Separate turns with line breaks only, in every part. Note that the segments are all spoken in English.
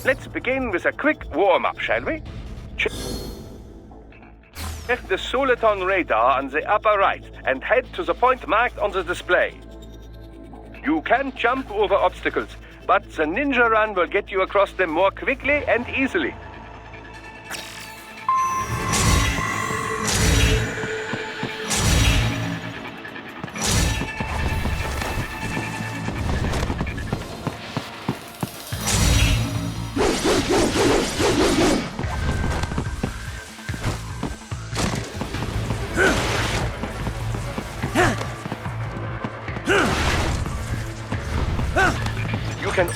Let's begin with a quick warm-up, shall we? Check the soliton radar on the upper right and head to the point marked on the display. You can jump over obstacles, but the ninja run will get you across them more quickly and easily. You can...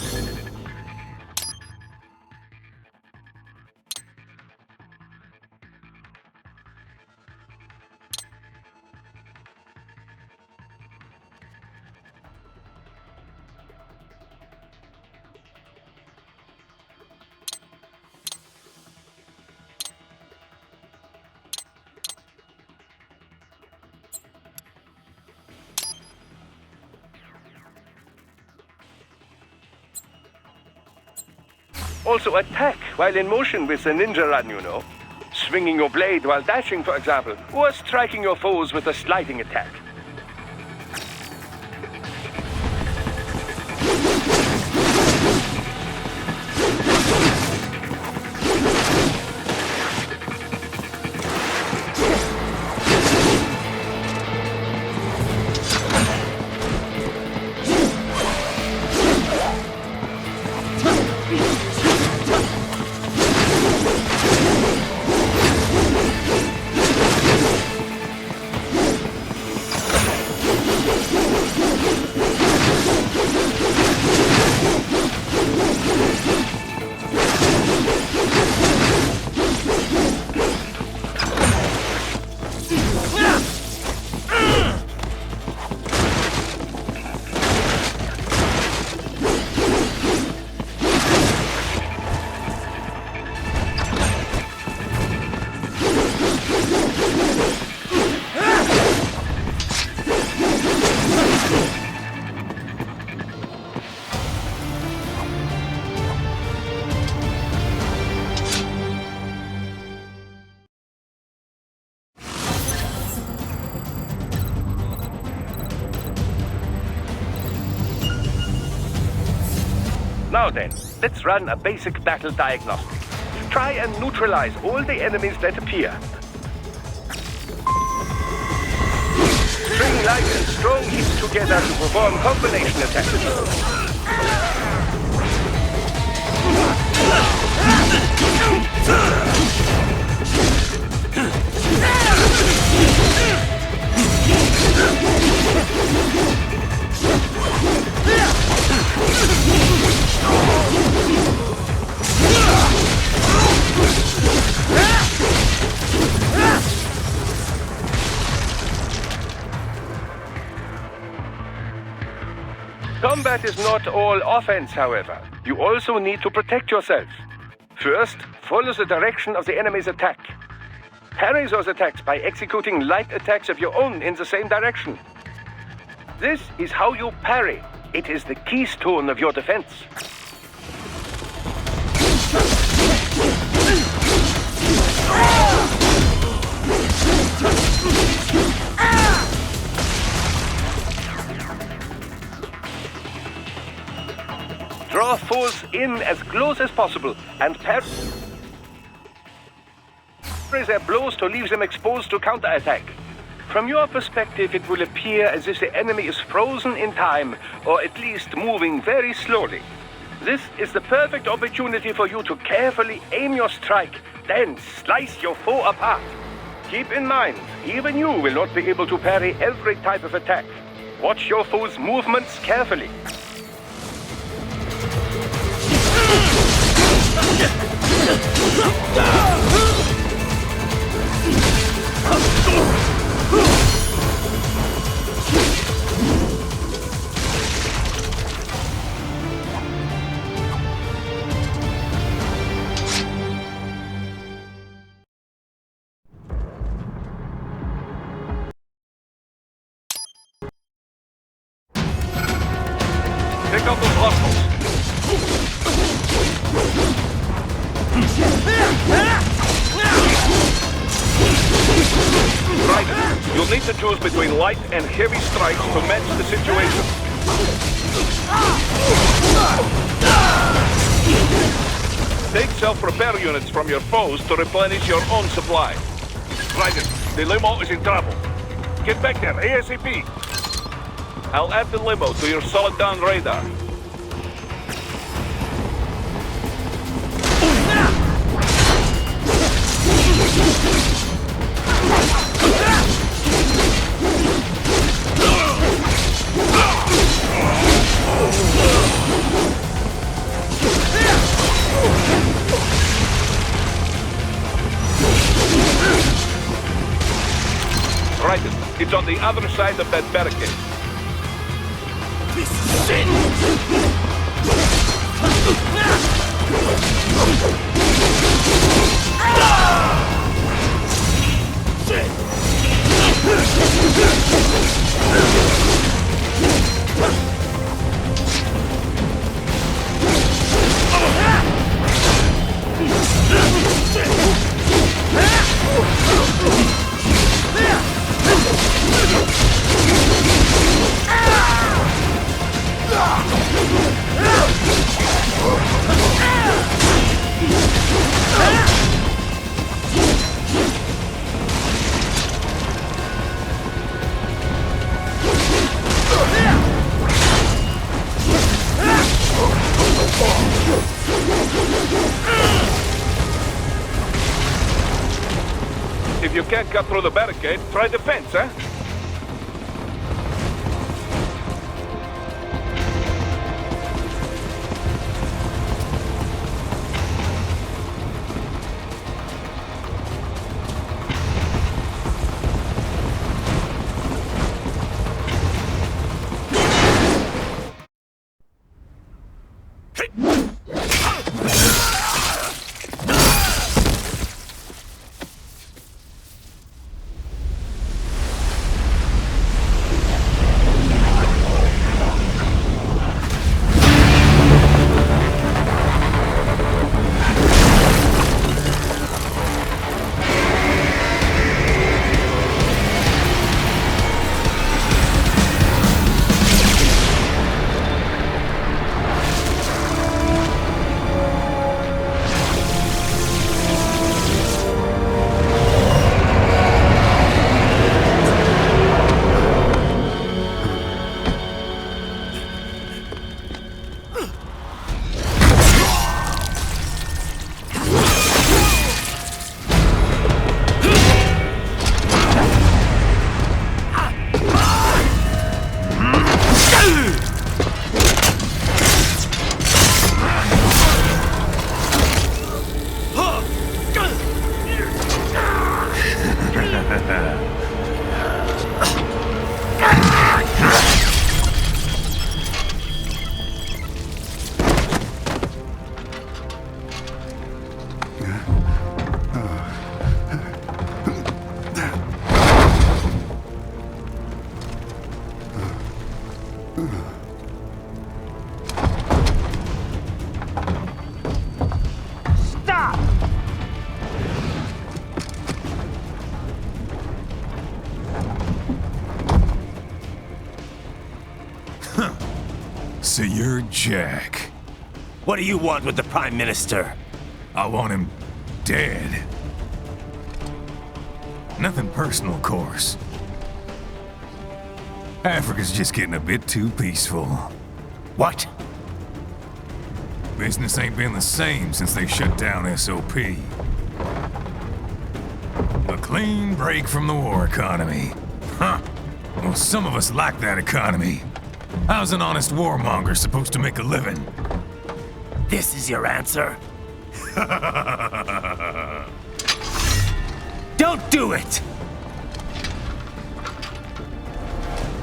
Also attack while in motion with the ninja run, you know. Swinging your blade while dashing, for example, or striking your foes with a sliding attack. Now then, let's run a basic battle diagnostic. Try and neutralize all the enemies that appear. String light and strong hits together to perform combination attacks. Combat is not all offense, however. You also need to protect yourself. First, follow the direction of the enemy's attack. Parry those attacks by executing light attacks of your own in the same direction. This is how you parry. It is the keystone of your defense. Draw foes in as close as possible and parry their blows to leave them exposed to counterattack. From your perspective, it will appear as if the enemy is frozen in time, or at least moving very slowly. This is the perfect opportunity for you to carefully aim your strike, then slice your foe apart. Keep in mind, even you will not be able to parry every type of attack. Watch your foe's movements carefully. Pick up the muscles. Right. You'll need to choose between light and heavy strikes to match the situation. Take self-repair units from your foes to replenish your own supply. Right. The limo is in trouble. Get back there, ASAP. I'll add the limo to your solid down radar. Right, it's on the other side of that barricade. If you can't cut through the barricade, try the fence, eh?
So you're Jack.
What do you want with the Prime Minister?
I want him dead. Nothing personal, of course. Africa's just getting a bit too peaceful.
What?
Business ain't been the same since they shut down SOP. A clean break from the war economy. Huh. Well, some of us like that economy. How's an honest warmonger supposed to make a living?
This is your answer? Don't do it!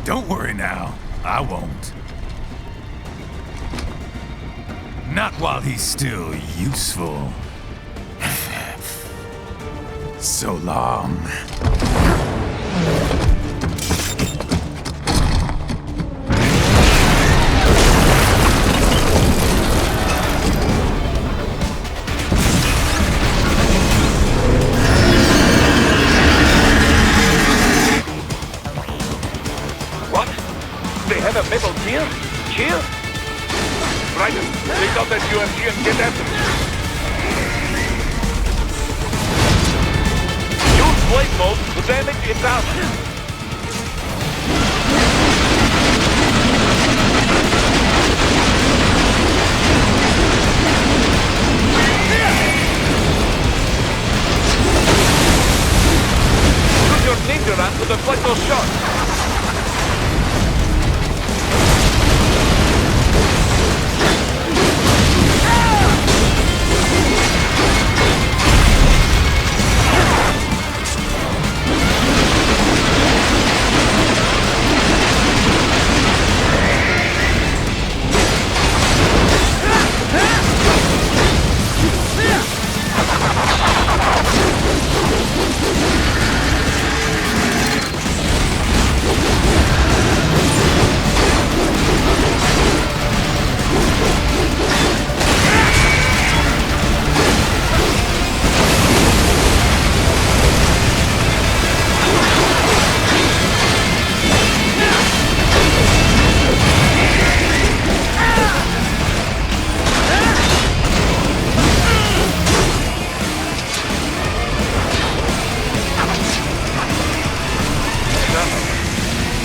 Don't worry now, I won't. Not while he's still useful. So long.
they have a metal tier? Cheer? Right. They got that you and Chien get at them. Use blade mode to damage its armor. Use your ninja run to deflect those shots.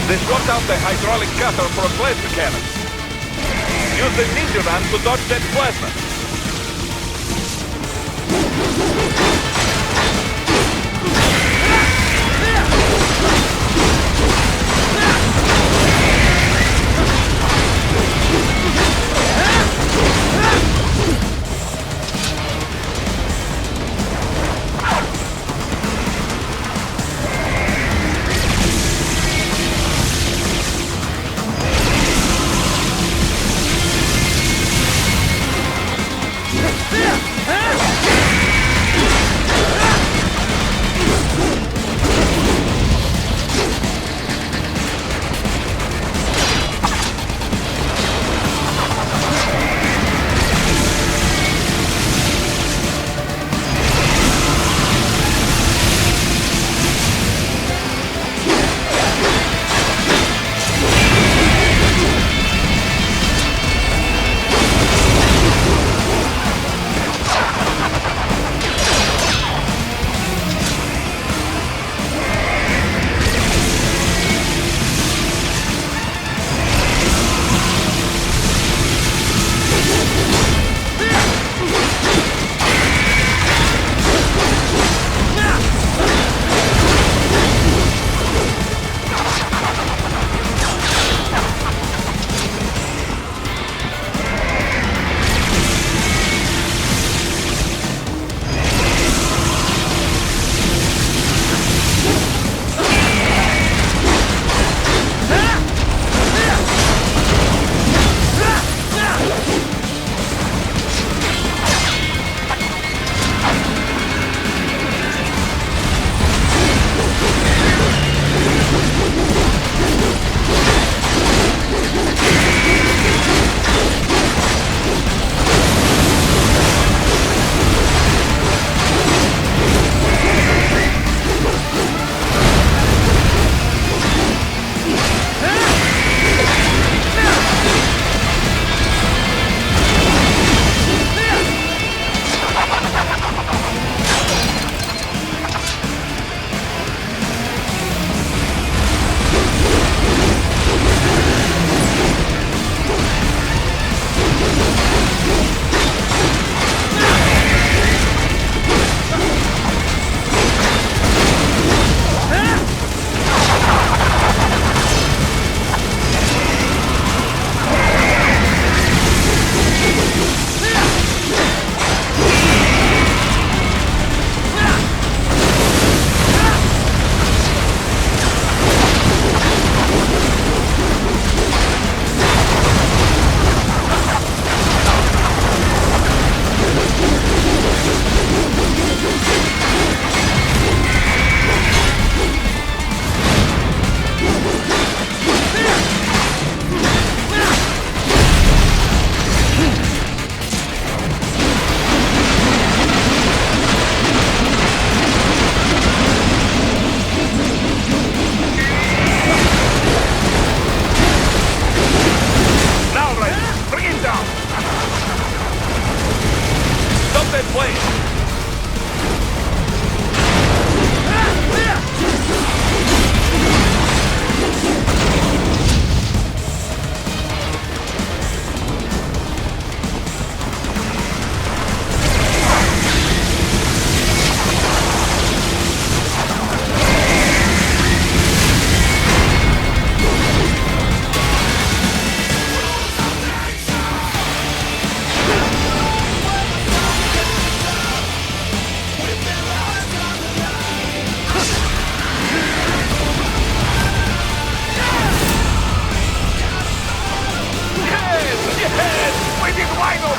They swapped out the hydraulic cutter for a plasma cannon. Use the ninja run to dodge that plasma.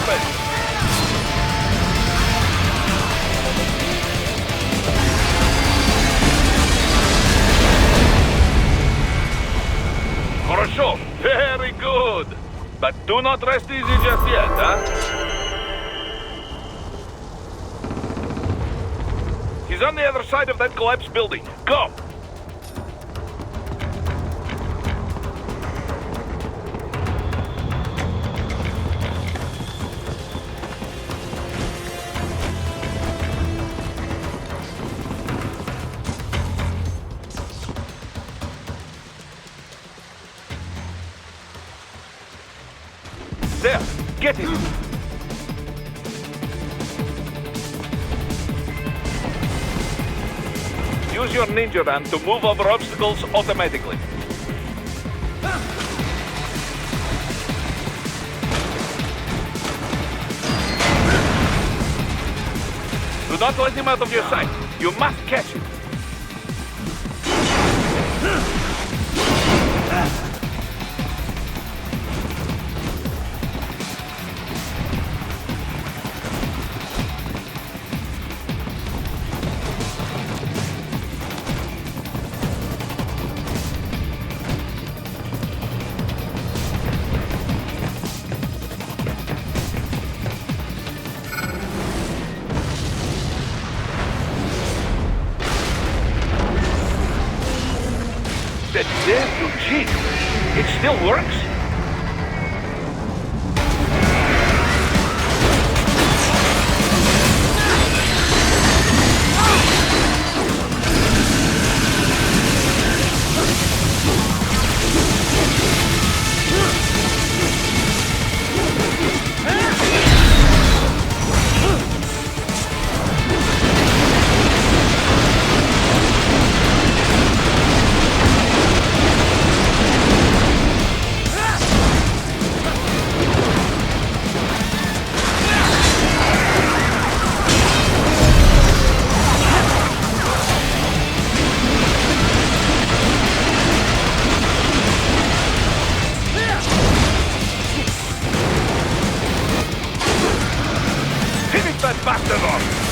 open! Хорошо, very good. But do not rest easy just yet, huh? He's on the other side of that collapsed building. Go! There! Get him! Use your ninja ram to move over obstacles automatically. Do not let him out of your sight. You must catch him. There you cheat. It still works? Bastard off!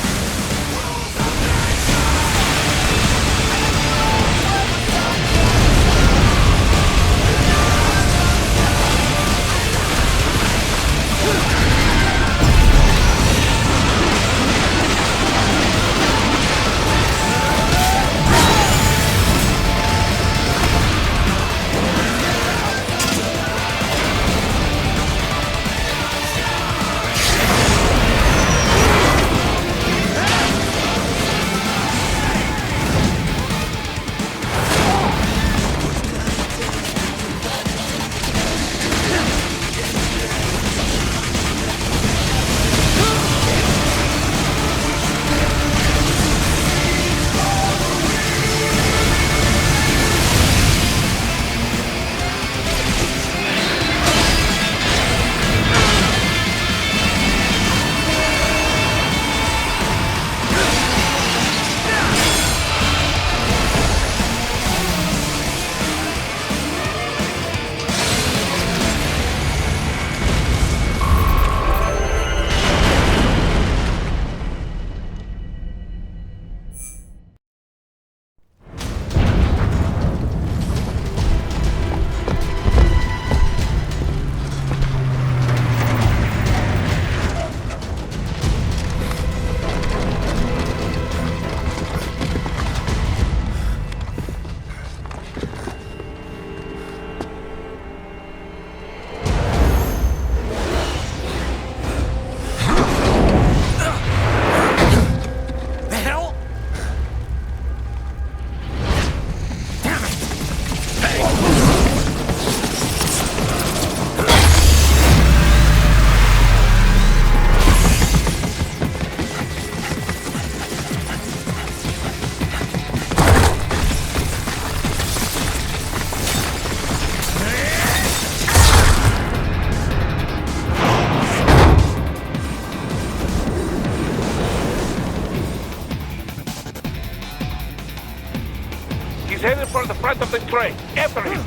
He's headed for the front of the train. After him!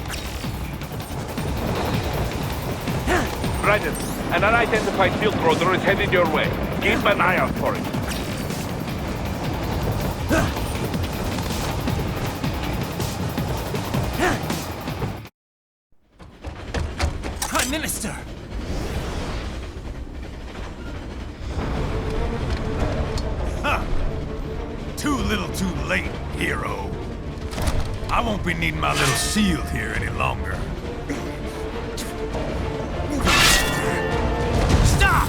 Right. An unidentified field rotor is headed your way. Keep an eye out for it.
Prime Minister!
Too little too late, hero. I won't be needing my little shield here any longer.
Stop!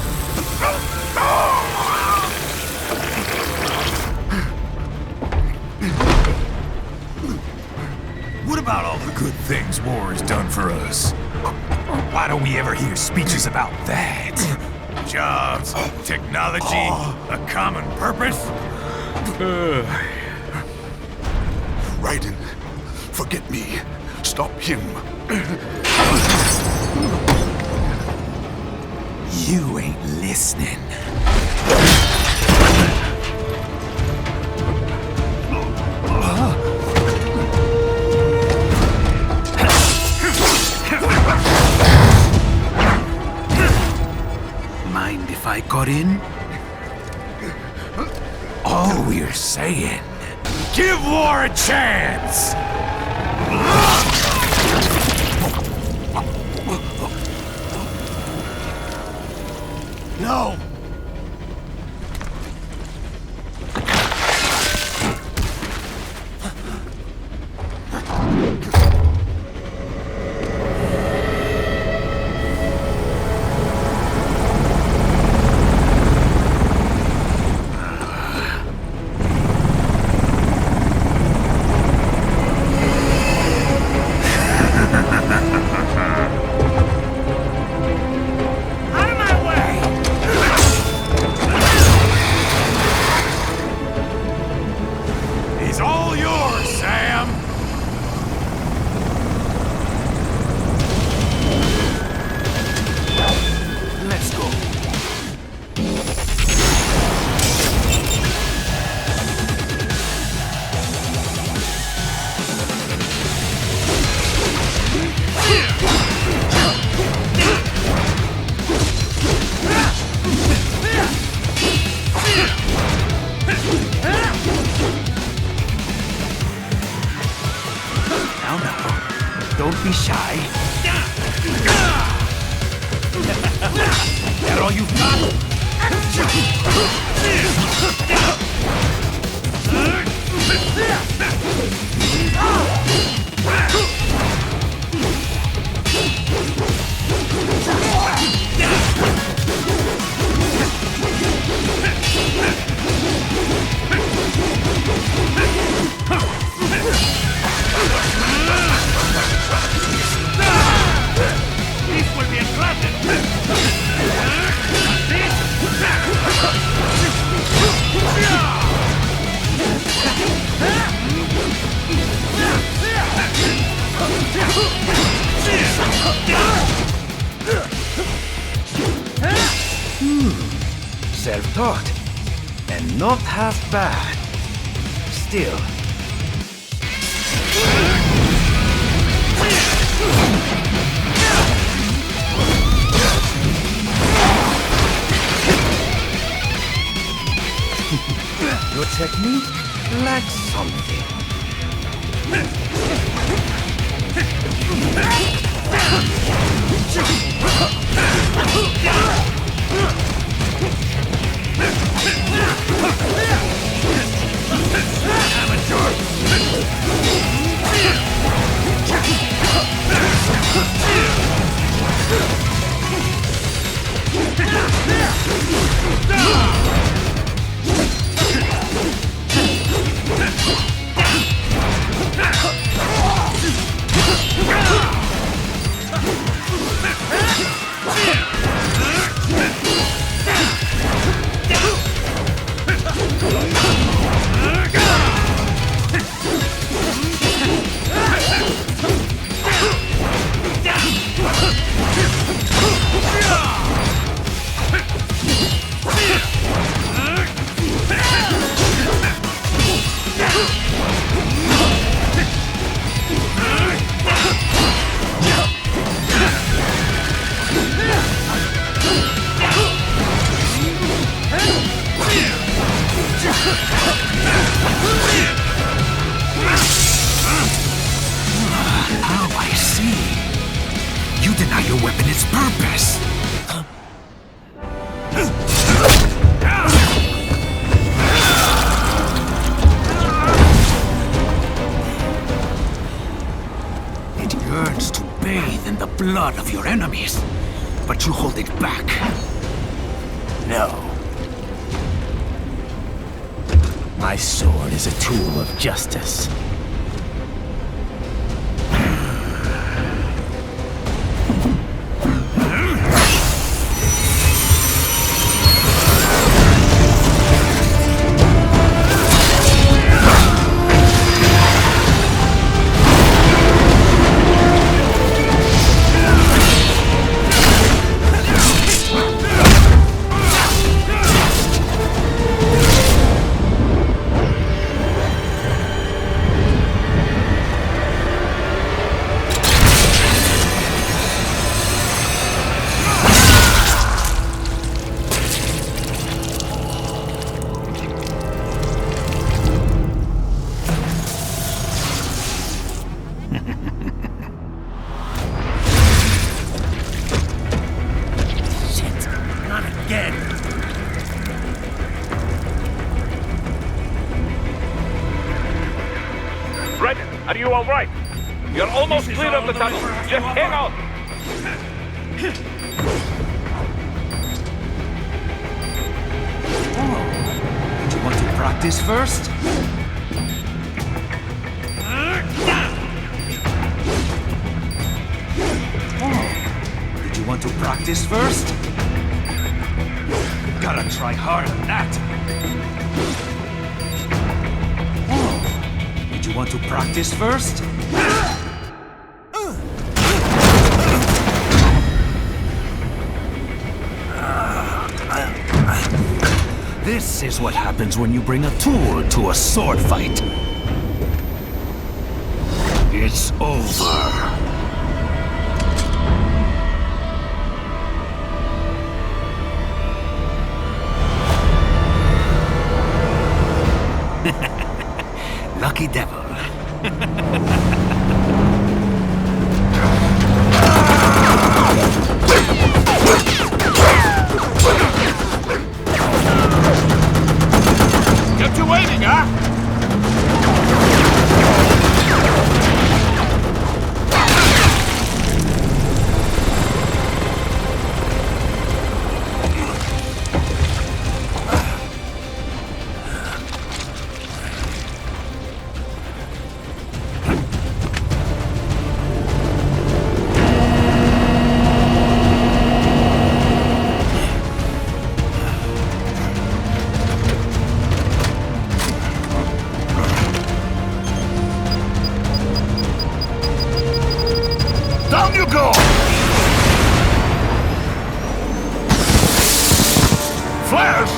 What about all the good things war has done for us? Why don't we ever hear speeches about that? Jobs, technology, a common purpose?
Raiden, forget me. Stop him.
You ain't listening. Mind if I cut in? All we're saying, give war a chance!
No!
Don't be shy. That all you got?
Self-taught, and not half bad. Still. Your technique lacks something.
you deny your weapon its purpose? It yearns to bathe in the blood of your enemies, but you hold it back.
No. My sword is a tool of justice.
Are you all right? You're almost clear of the tunnel. Just hang on.
Do you want to practice first? Did you want to practice first? Gotta try harder than that. Did you want to practice first? This is what happens when you bring a tool to a sword fight. It's over. Lucky devil.
Kept you waiting, huh?
Down you go! Flares!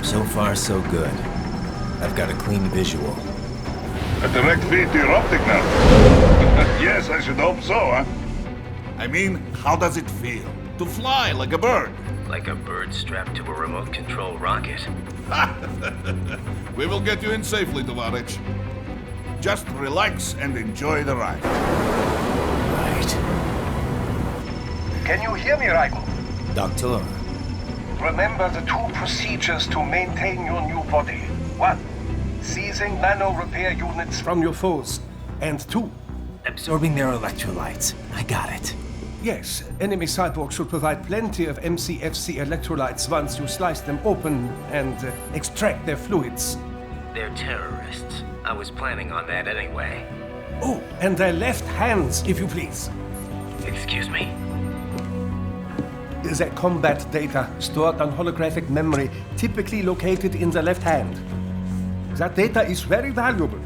So far, so good. I've got a clean visual.
A direct feed to your optic now. Yes, I should hope so, huh?
I mean, how does it feel? To fly like a bird?
Like a bird strapped to a remote control rocket.
We will get you in safely, Tovarich. Just relax and enjoy the ride.
Right.
Can you hear me, Raiko?
Doctor.
Remember the two procedures to maintain your new body. 1. Seizing nano repair units from your foes. And 2.
Absorbing their electrolytes. I got it.
Yes, enemy cyborgs should provide plenty of MCFC electrolytes once you slice them open and extract their fluids.
They're terrorists. I was planning on that anyway.
Oh, and their left hands, if you please.
Excuse me?
The combat data stored on holographic memory, typically located in the left hand. That data is very valuable.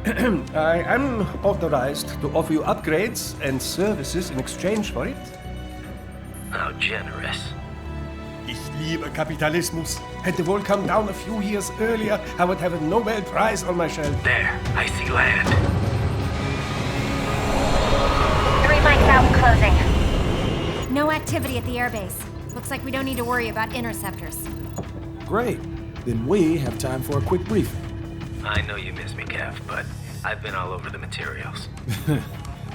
I am authorized to offer you upgrades and services in exchange for it.
How generous.
Ich liebe Kapitalismus. Had the world come down a few years earlier, I would have a Nobel Prize on my shelf.
There, I see land.
3 mics out and closing. No activity at the airbase. Looks like we don't need to worry about interceptors.
Great. Then we have time for a quick briefing.
I know you miss me, Kev, but I've been all over the materials.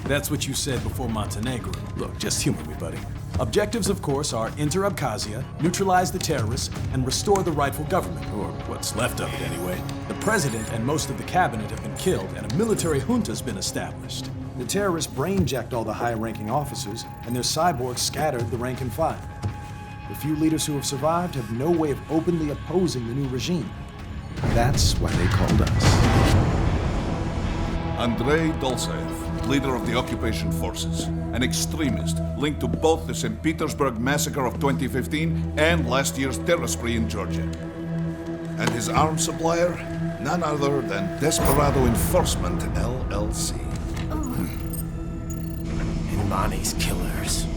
That's what you said before Montenegro. Look, just humor me, buddy. Objectives, of course, are enter Abkhazia, neutralize the terrorists, and restore the rightful government, or what's left of it anyway. The president and most of the cabinet have been killed, and a military junta's been established. The terrorists brain-jacked all the high-ranking officers, and their cyborgs scattered the rank and file. The few leaders who have survived have no way of openly opposing the new regime. That's why they called us.
Andrei Dolzaev, leader of the occupation forces, an extremist linked to both the St. Petersburg massacre of 2015 and last year's terror spree in Georgia. And his arms supplier, none other than Desperado Enforcement, LLC.
Imani's killers.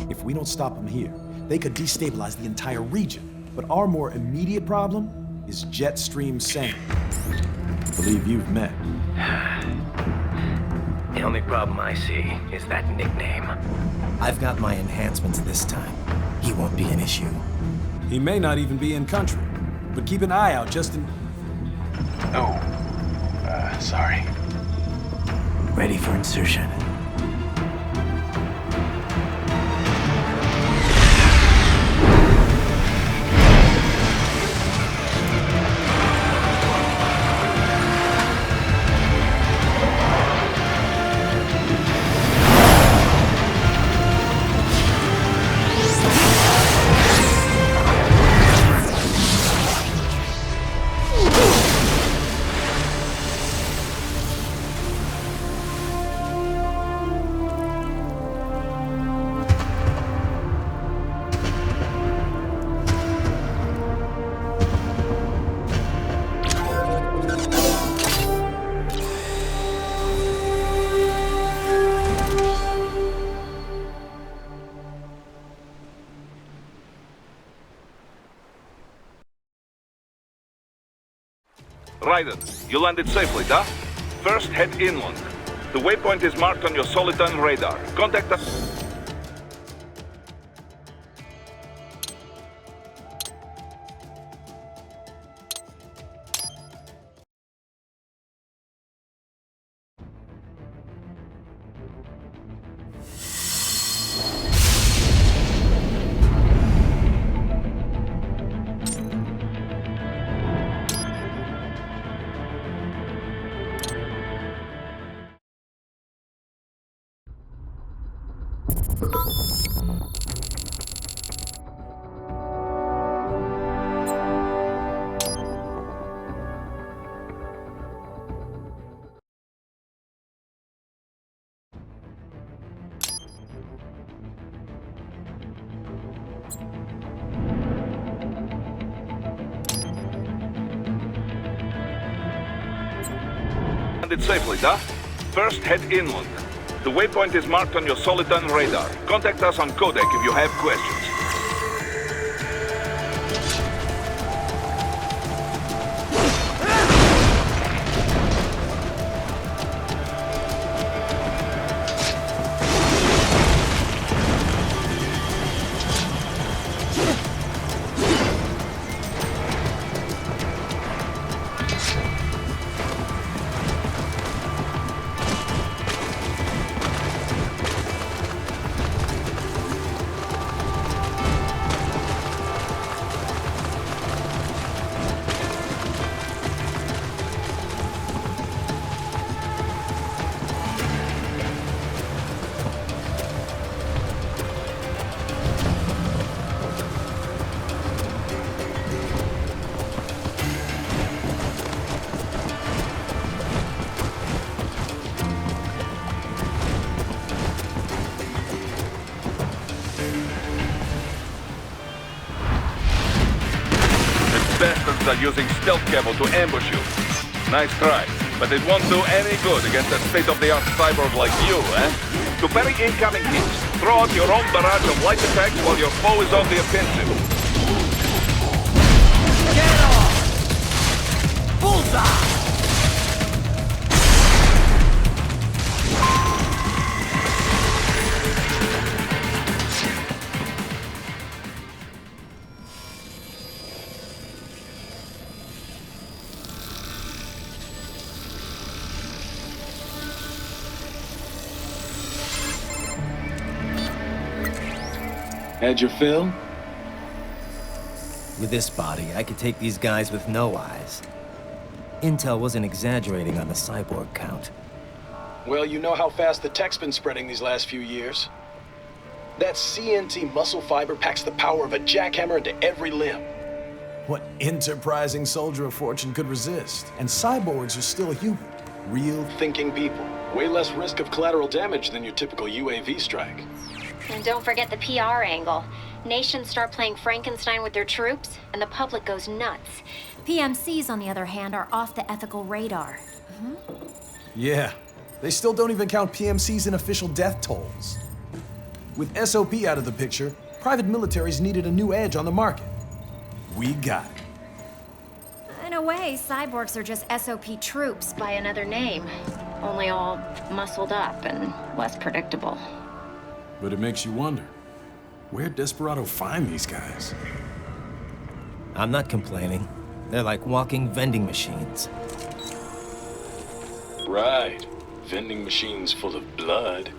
If we don't stop them here, they could destabilize the entire region. But our more immediate problem is Jetstream Sam. I believe you've met.
The only problem I see is that nickname. I've got my enhancements this time. He won't be an issue.
He may not even be in country, but keep an eye out just in...
Sorry. Ready for insertion.
Raiden, you landed safely, da? First, head inland. The waypoint is marked on your Soliton radar. Contact us. Landed safely, da? First, head inland. The waypoint is marked on your Soliton radar. Contact us on codec if you have questions.
bastards are using stealth camo to ambush you. Nice try, but it won't do any good against a state-of-the-art cyborg like you, eh? To parry incoming hits, throw out your own barrage of light attacks while your foe is on the offensive.
Get off! Bullseye!
Had your fill?
With this body, I could take these guys with no eyes. Intel wasn't exaggerating on the cyborg count.
Well, you know how fast the tech's been spreading these last few years. That CNT muscle fiber packs the power of a jackhammer into every limb.
What enterprising soldier of fortune could resist? And cyborgs are still human. Real
Thinking people. Way less risk of collateral damage than your typical UAV strike.
And don't forget the PR angle. Nations start playing Frankenstein with their troops, and the public goes nuts. PMCs, on the other hand, are off the ethical radar.
Yeah, they still don't even count PMCs in official death tolls. With SOP out of the picture, private militaries needed a new edge on the market. We got it.
In a way, cyborgs are just SOP troops by another name. Only all muscled up and less predictable.
But it makes you wonder, where'd Desperado find these guys?
I'm not complaining. They're like walking vending machines.
Right. Vending machines full of blood.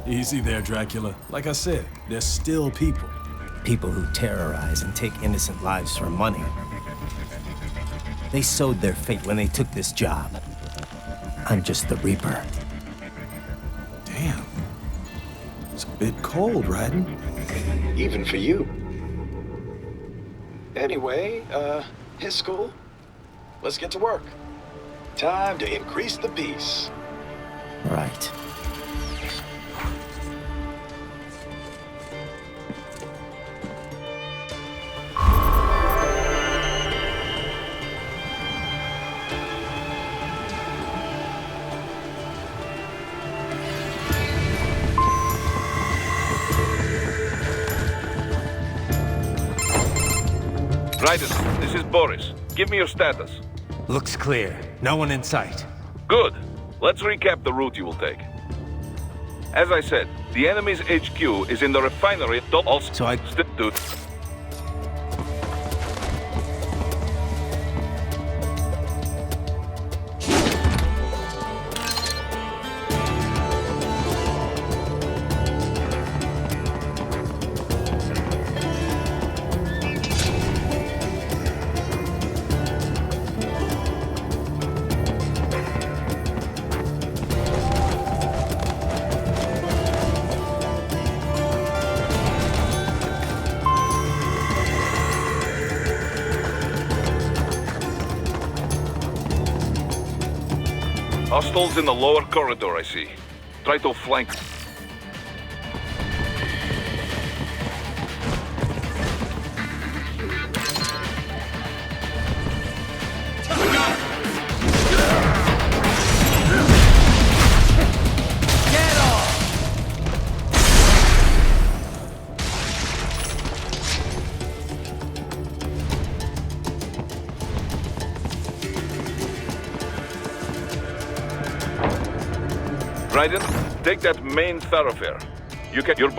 Easy there, Dracula. Like I said, they're still people.
People who terrorize and take innocent lives for money. They sowed their fate when they took this job. I'm just the Reaper.
Damn. It's a bit cold, Raiden.
Even for you. Anyway, his school. Let's get to work. Time to increase the peace.
Right.
Raiden, this is Boris. Give me your status.
Looks clear. No one in sight.
Good. Let's recap the route you will take. As I said, the enemy's HQ is in the refinery.
So I...
Dude. Hostiles in the lower corridor, I see. Try to flank. Raiden, take that main thoroughfare. You can... Your...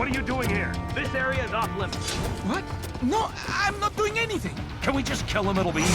What are you doing here? This area is off limits.
What? No, I'm not doing anything.
Can we just kill him? It'll be easy.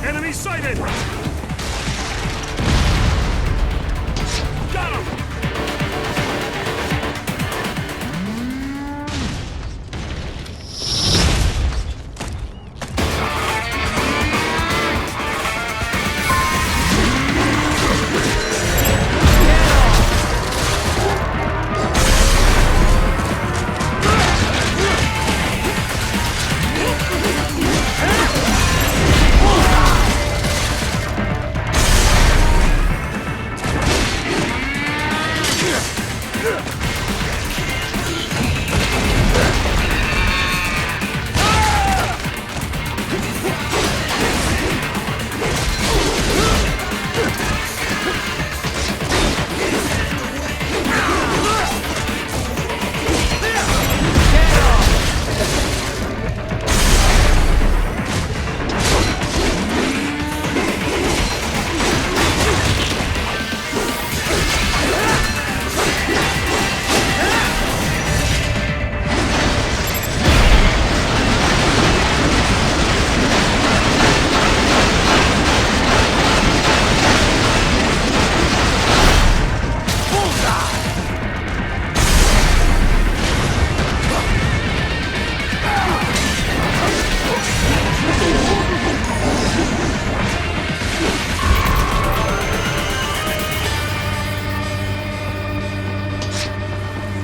Enemy sighted! Got him!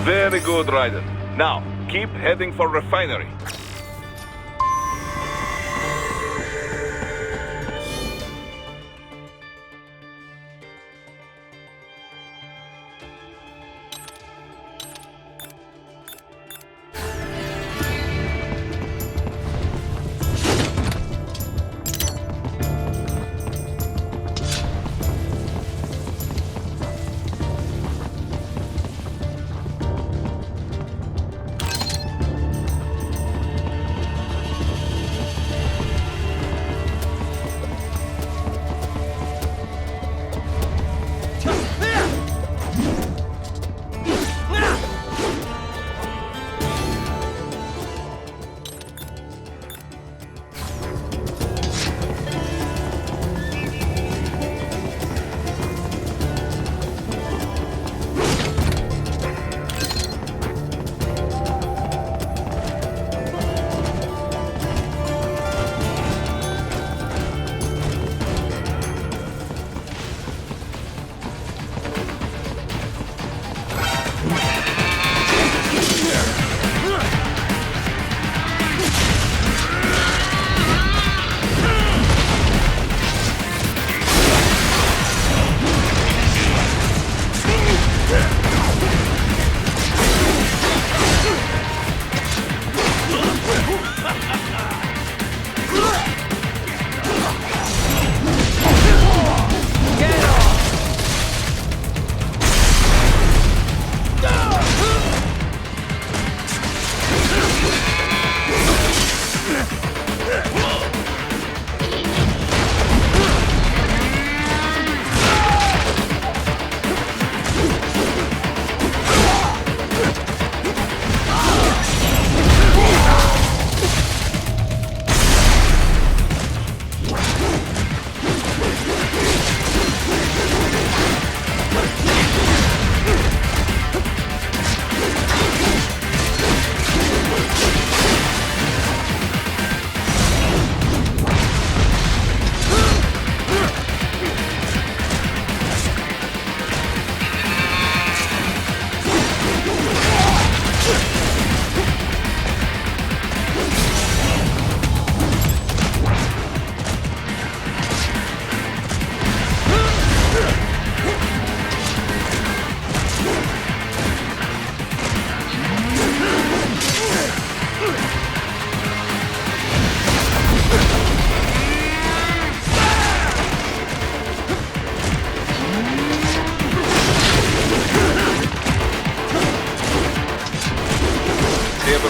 Very good, Ryder. Now, keep heading for refinery.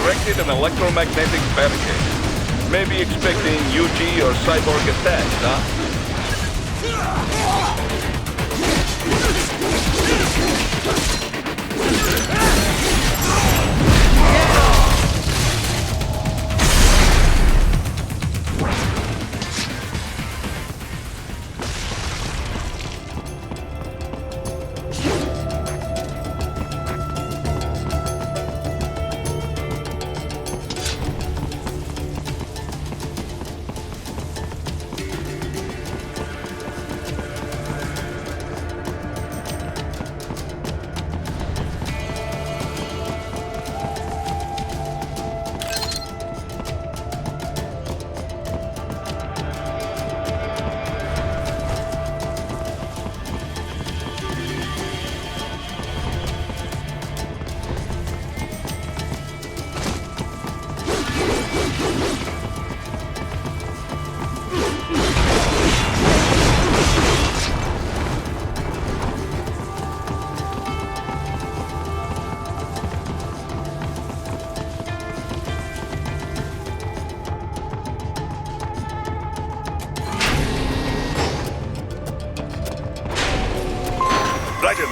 erected an electromagnetic barricade. Maybe expecting UG or cyborg attacks, huh?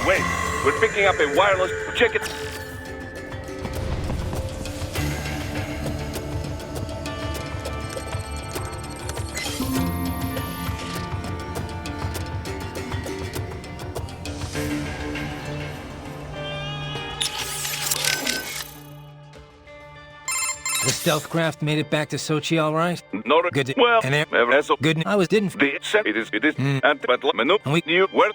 Wait, we're picking up a wireless. Check it.
The stealth craft made it back to Sochi all right?
Not
good.
Well,
and it,
so
good. I was didn't.
It is. And but menu.
And we
knew where.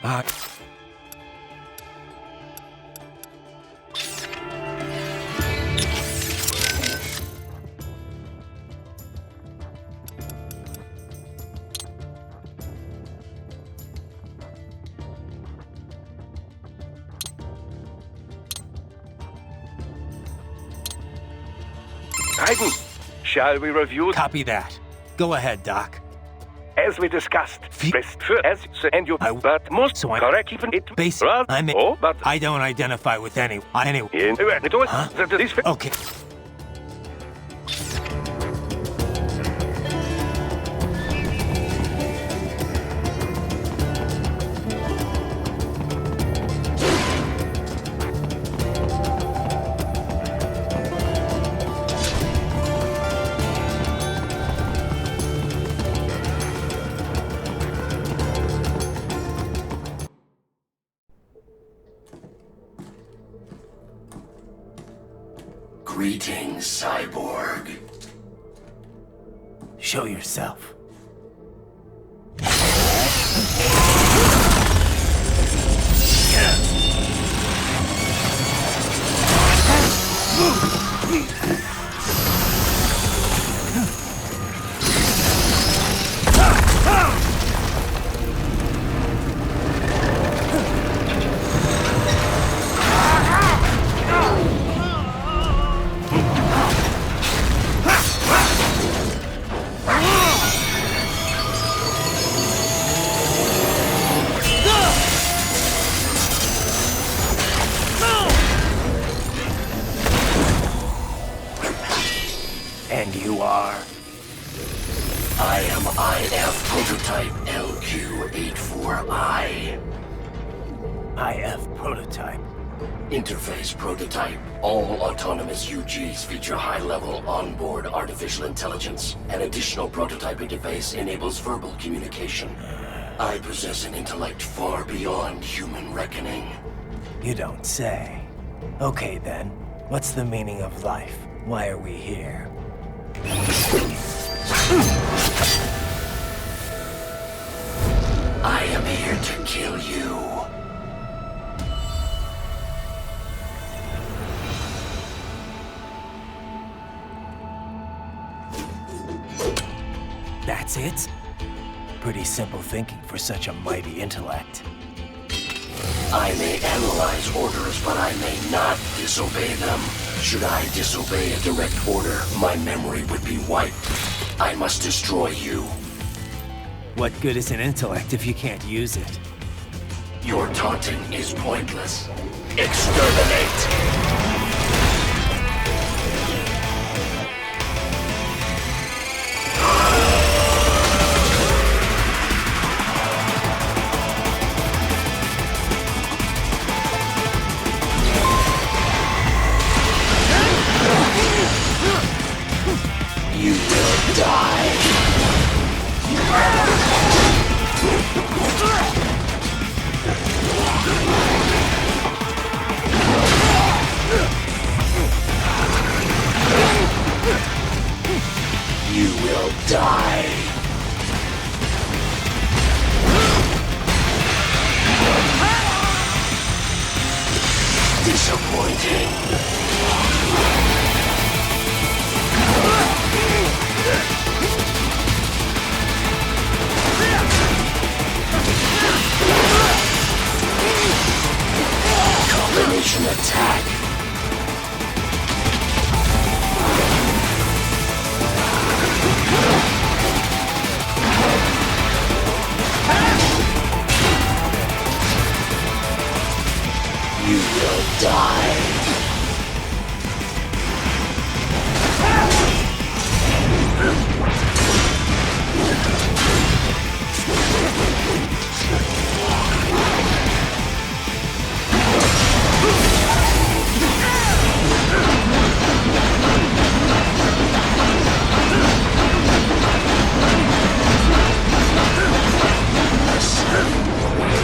Shall we review?
Copy that. Go ahead, Doc.
As we discussed, best as and you, but most
so
correct keeping it
base. I'm
but
I don't identify with any. Anyway.
Huh?
Okay.
Greetings, cyborg.
Show yourself. And you are?
I am IF Prototype LQ84I.
IF Prototype.
Interface Prototype. All autonomous UGs feature high-level onboard artificial intelligence. An additional prototype interface enables verbal communication. I possess an intellect far beyond human reckoning.
You don't say. Okay then, what's the meaning of life? Why are we here?
I am here to kill you.
That's it? Pretty simple thinking for such a mighty intellect.
I may analyze orders, but I may not disobey them. Should I disobey a direct order, my memory would be wiped. I must destroy you.
What good is an intellect if you can't use it?
Your taunting is pointless. Exterminate! Disappointing. Combination attack. You will die.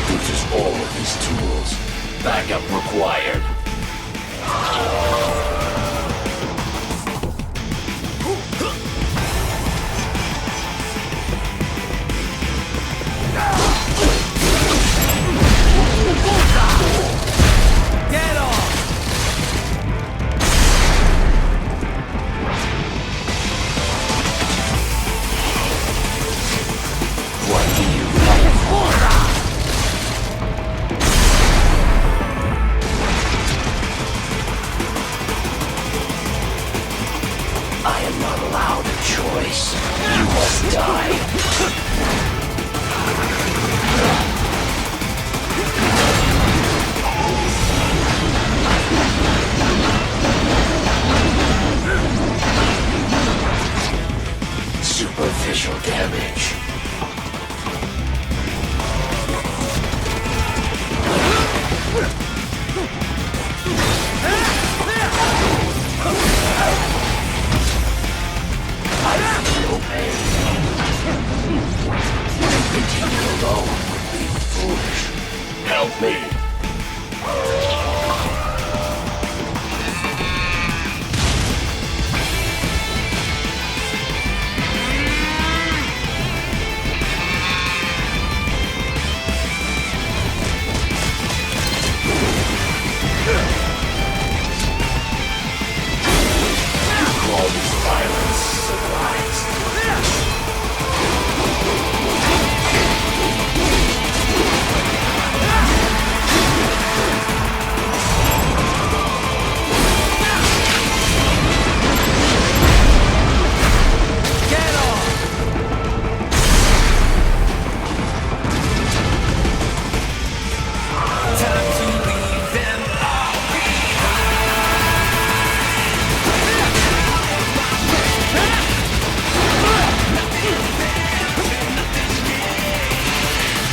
Uses all of his tools. Backup required.
Get off!
What do you fight for? I am not allowed a choice. You must die. Superficial damage. I feel pain. Continue alone would be foolish. Help me. You call this violence civilized?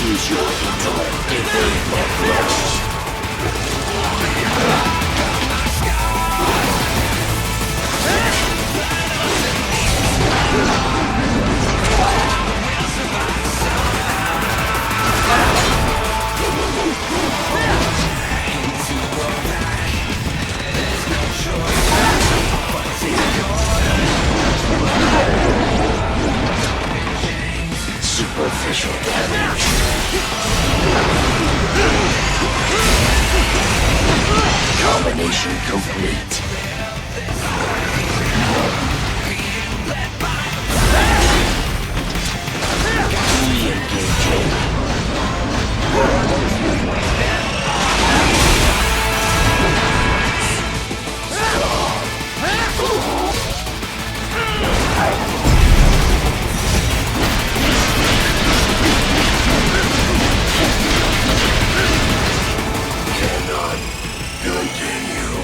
Use your intellect to evade my blows. Superficial damage. Combination complete. Re-engaging. Cannot continue.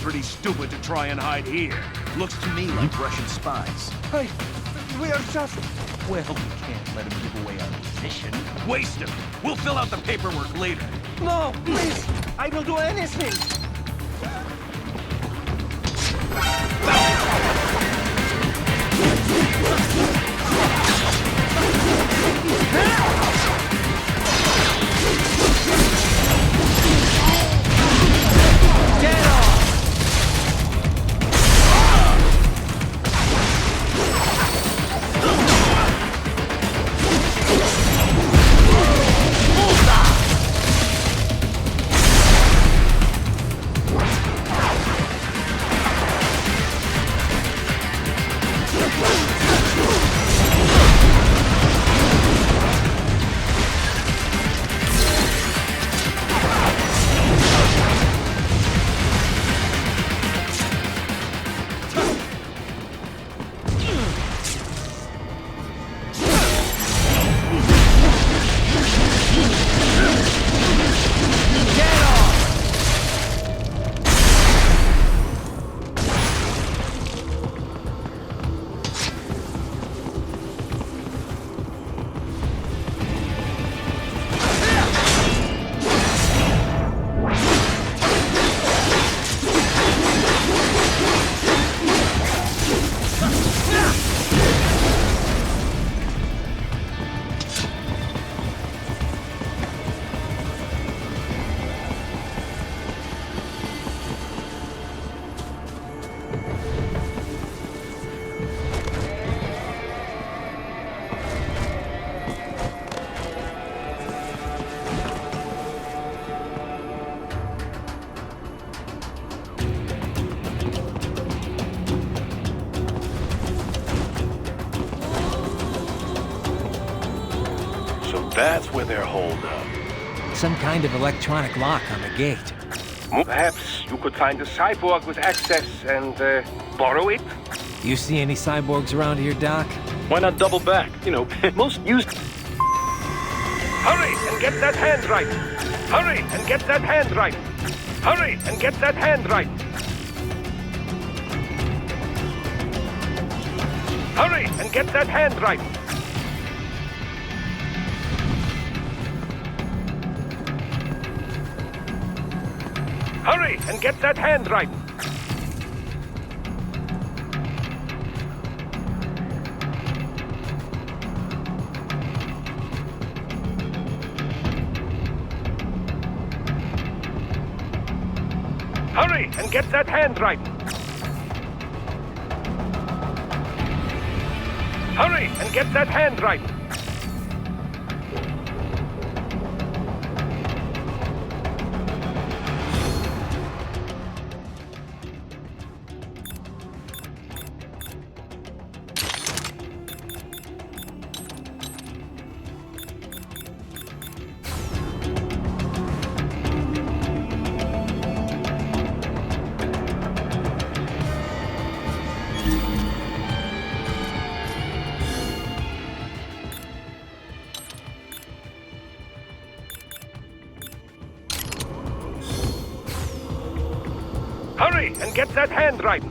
pretty stupid to try and hide here. Looks to me like Russian spies.
Hey, we are just... Well, we can't let him give away our position.
Waste him. We'll fill out the paperwork later.
No, please! I will do anything!
That's where they're holed up.
Some kind of electronic lock on the gate.
Perhaps you could find a cyborg with access and borrow it?
You see any cyborgs around here, Doc?
Why not double back? You know, most used...
Hurry and get that hand right! Hurry and get that hand right! Hurry and get that hand right! Hurry and get that hand right! Hurry and get that hand right! Hurry and get that hand right! Hurry and get that hand right! Hurry and get that hand right!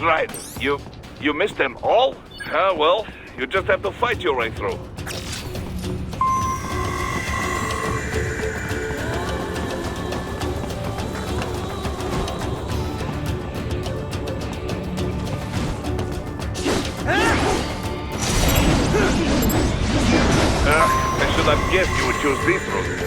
Right. You missed them all?
Ah, well, you just have to fight your way through.
I should have guessed you would choose this route.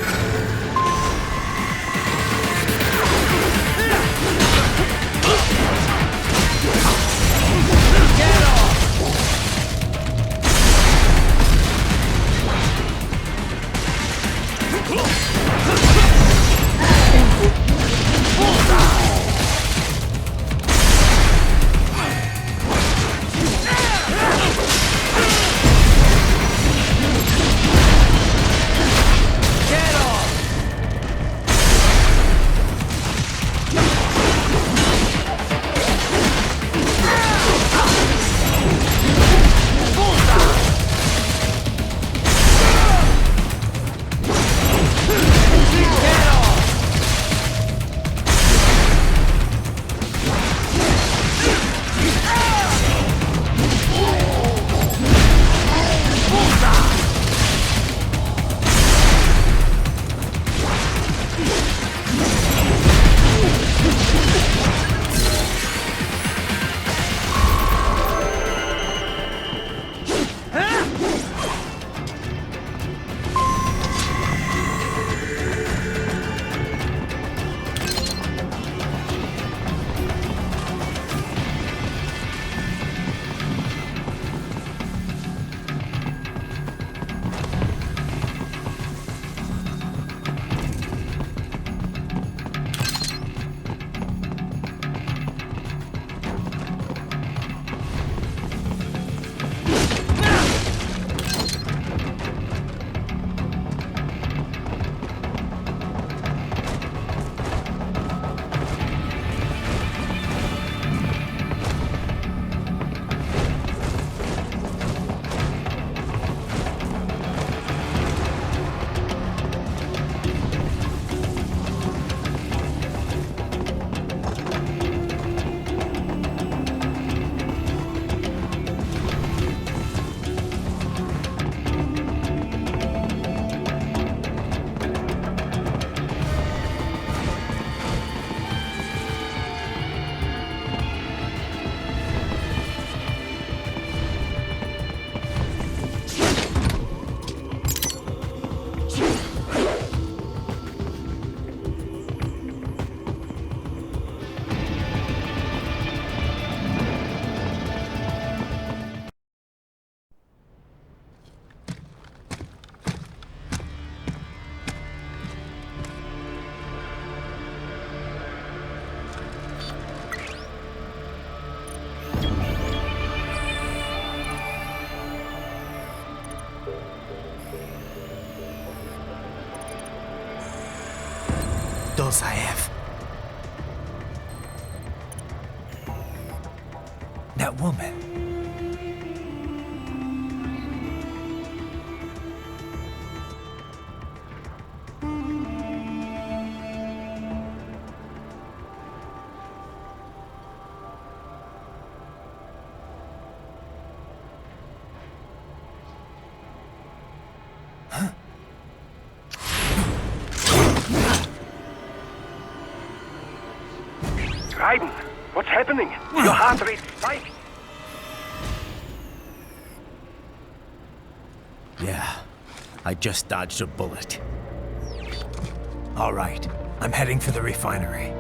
Those I have. That woman.
Raiden, what's happening? Your heart rate spiked.
Yeah, I just dodged a bullet. All right, I'm heading for the refinery.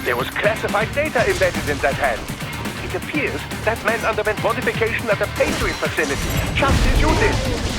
There was classified data embedded in that hand. It appears that man underwent modification at a Patriot facility, just as you did.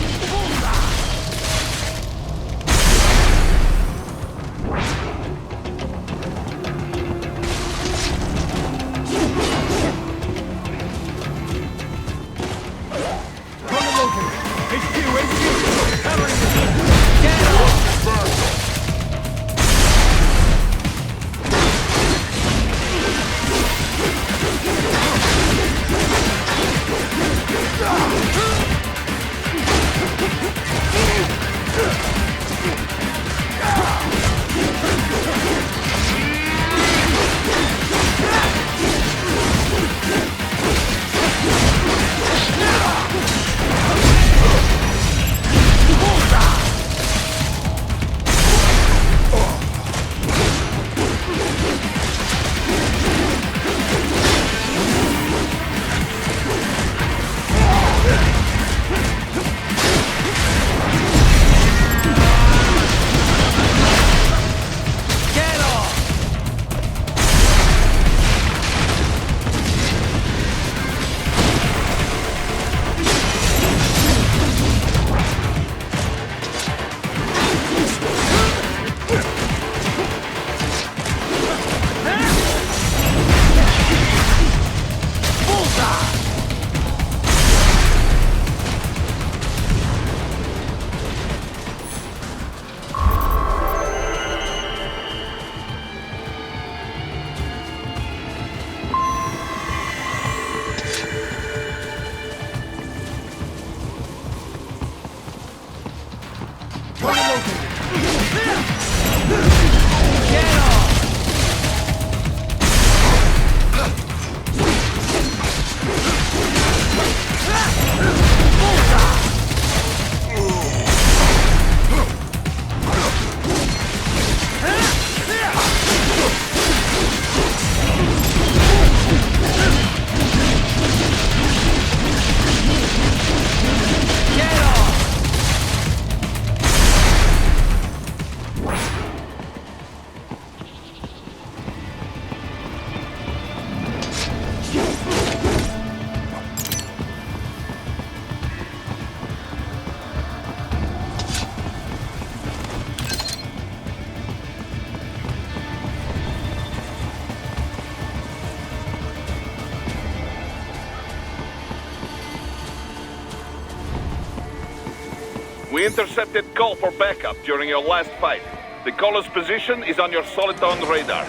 We intercepted call for backup during your last fight. The caller's position is on your Soliton radar.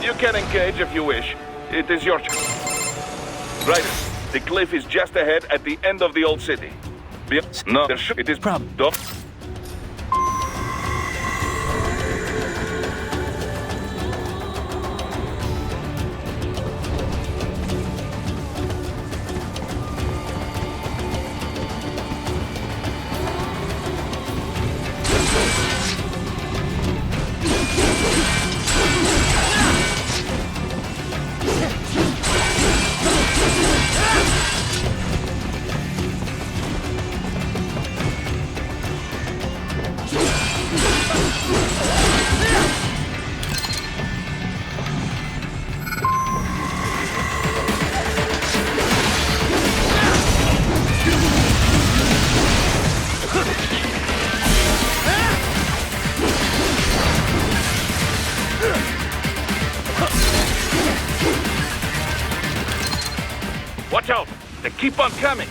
You can engage if you wish. It is your choice. Right. The cliff is just ahead at the end of the old city. No, it is problem. Watch out! They keep on coming!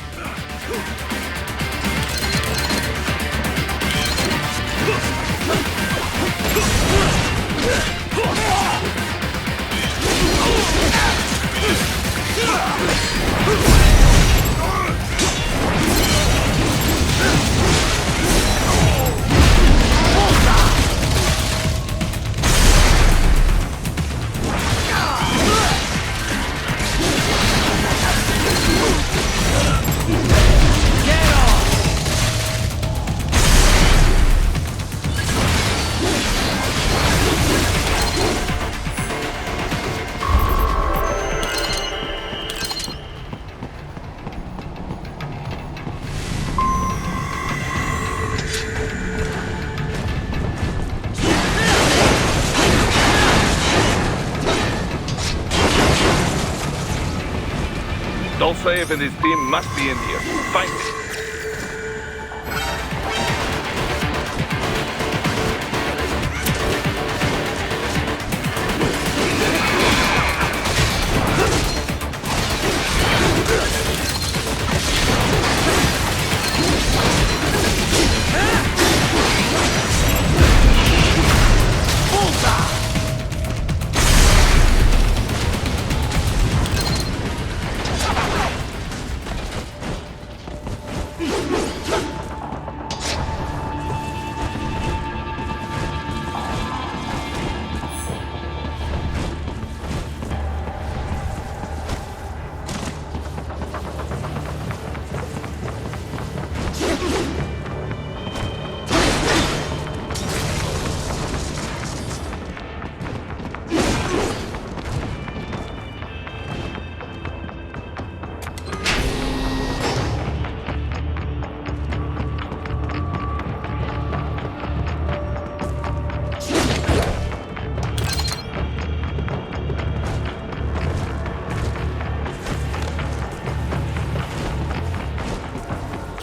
Dolsaev and his team must be in here. Find it.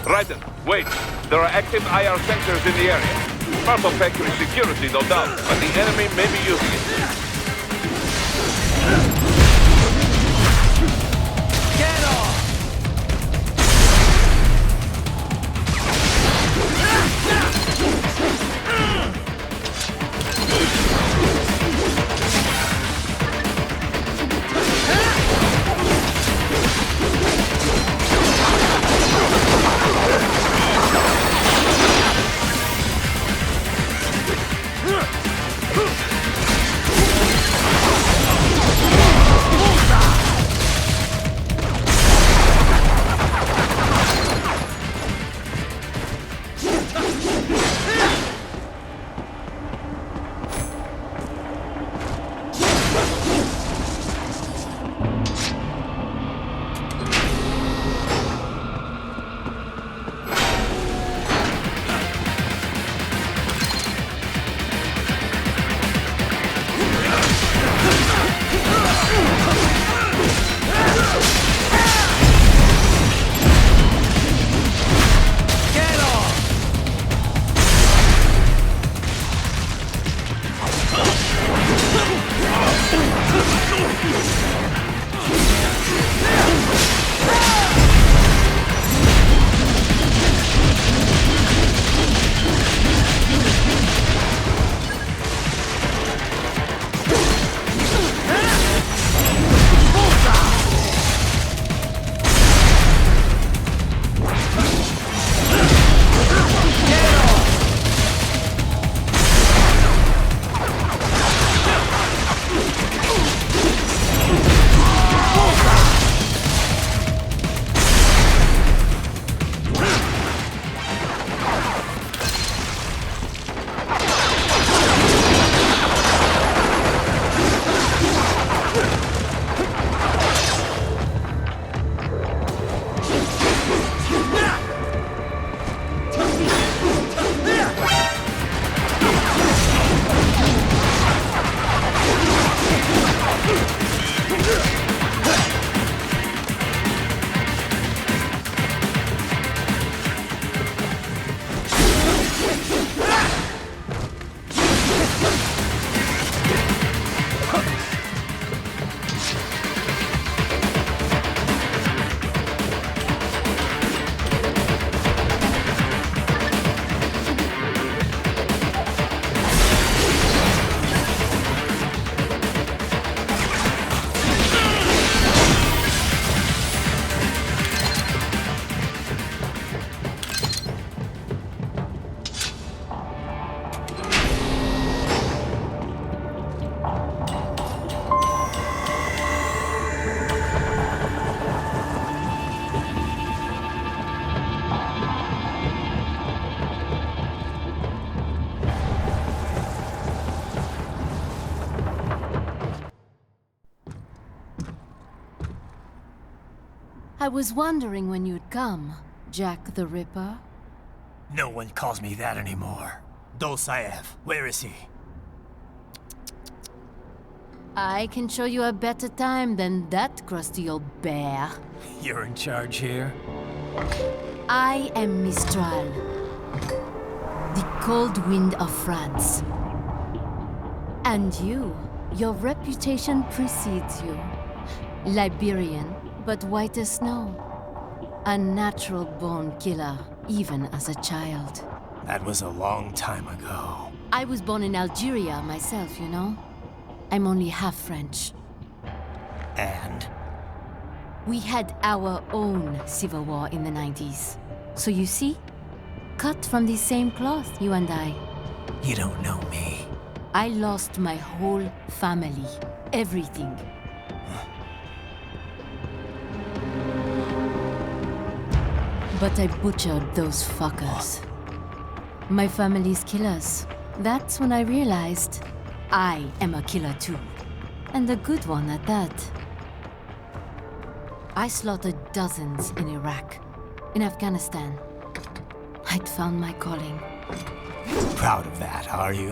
Raiden, wait. There are active IR sensors in the area. Part of factory security, no doubt, but the enemy may be using it.
Get off!
I was wondering when you'd come, Jack the Ripper.
No one calls me that anymore. Dolsaev, where is he?
I can show you a better time than that crusty old bear.
You're in charge here?
I am Mistral, the cold wind of France. And you, your reputation precedes you. Liberian, but white as snow. A natural-born killer, even as a child.
That was a long time ago.
I was born in Algeria myself, you know? I'm only half French.
And?
We had our own civil war in the 90s. So you see? Cut from the same cloth, you and I.
You don't know me.
I lost my whole family. Everything. But I butchered those fuckers. My family's killers. That's when I realized I am a killer too. And a good one at that. I slaughtered dozens in Iraq, in Afghanistan. I'd found my calling.
Proud of that, are you?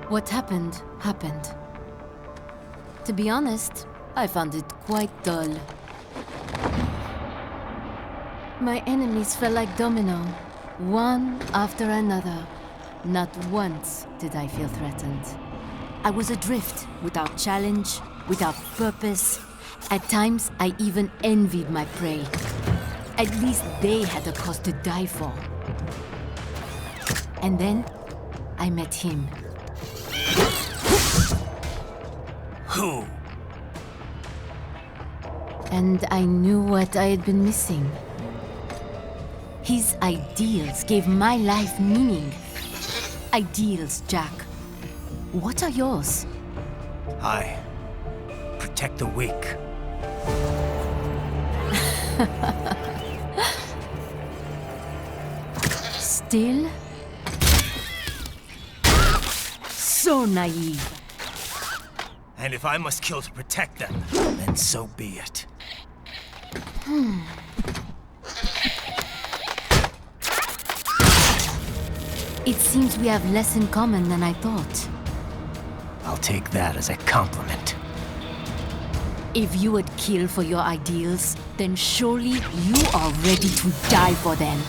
What happened, happened. To be honest, I found it quite dull. My enemies fell like domino, one after another. Not once did I feel threatened. I was adrift, without challenge, without purpose. At times, I even envied my prey. At least they had a cause to die for. And then, I met him.
Who?
And I knew what I had been missing. His ideals gave my life meaning. Ideals, Jack. What are yours?
I protect the weak.
Still? So naive.
And if I must kill to protect them, then so be it.
It seems we have less in common than I thought.
I'll take that as a compliment.
If you would kill for your ideals, then surely you are ready to die for them.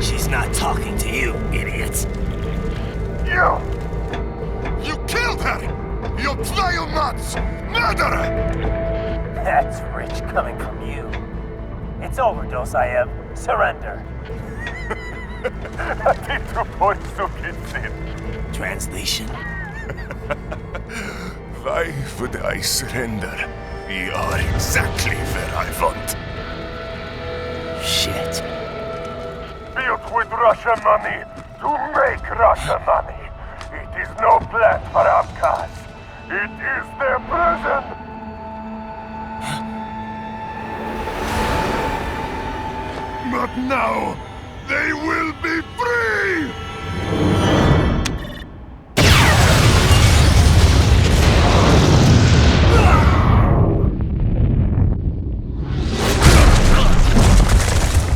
She's not talking to you, idiot.
You killed her! You vile nuts! Murderer!
That's rich coming from you. It's overdose, I have. Surrender. Translation.
Why would I surrender? You are exactly where I want.
Shit.
Built with Russian money to make Russian money. It is no plan for outcasts. It is their prison. But now, they will be free!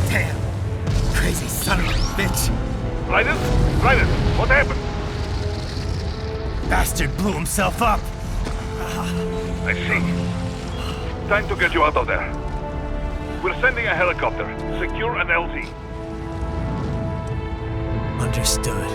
Damn! Crazy son of a bitch!
Raiders? Raiders, what happened?
Bastard blew himself up!
I see. Time to get you out of there. We're sending a helicopter. Secure an LZ.
Understood.